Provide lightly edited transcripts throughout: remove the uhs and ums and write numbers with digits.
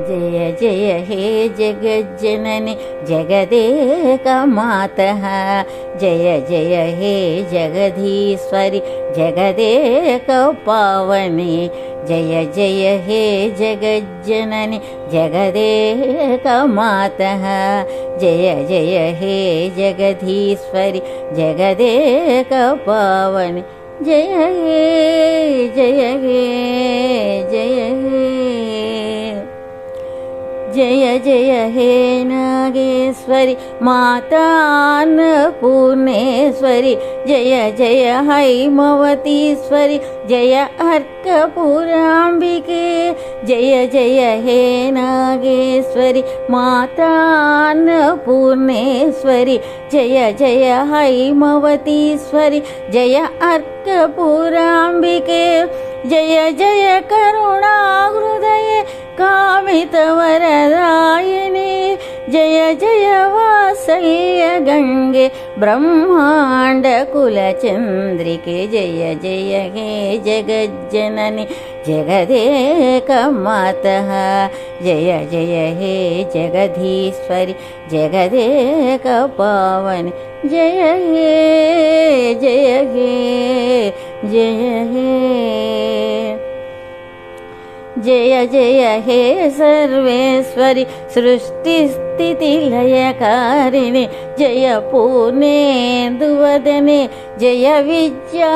जय जय हे जगज्जननि जगदेकमातः जय जय हे जगदीश्वरि जगदेकपावनि जय जय हे जगज्जननि जगदेकमातः जय जय हे जगदीश्वरि जगदेकपावनि जय हे जय हे जय हे जय जय हे नागेश्वरि माता अन्नपूर्णेश्वरि जय जय हैमवतीश्वरि जय अर्कपुराम्बिके जय जय हे नागेश्वरि माता अन्नपूर्णेश्वरि जय जय हैमवतीश्वरि जय अर्कपुराम्बिके जय जय करुणाहृदये कामितवरदायिनी जय जय वात्सल्य गंगे ब्रह्मांड कुलचंद्रिके जय जय हे जगज्जननि जगदेकमातः जय जय हे जगदीश्वरि जगदेकपावनि जय हे जय हे जय हे जय जय हे सर्वेश्वरि सृष्टिस्थितिलयकारिणि जय पूर्णेन्दुवदने जय विद्याविशारदे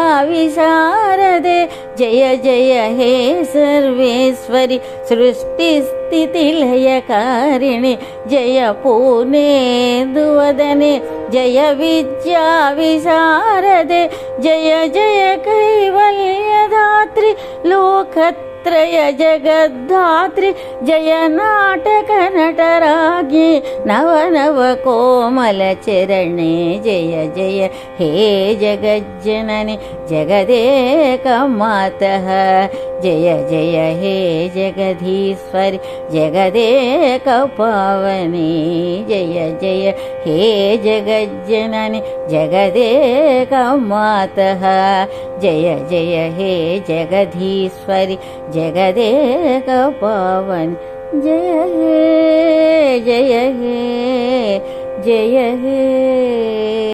जय जय हे सर्वेश्वरि सृष्टिस्थितिलयकारिणि जय पूर्णेन्दुवदने जय विद्याविशारदे जय जय कैवल्यदात्री लोकत्रय जगद्धात्री जय नाटक नटराज्ञे नव नव कोमल चरणे जय जय हे जगज्जननि जगदेकमातः जय जय हे जगदीश्वरि जगदेकपावनि जय जय हे जगज्जननि जगदेकमातः जय जय हे जगदीश्वरि जगदेकपावनि जय हे जय हे जय हे।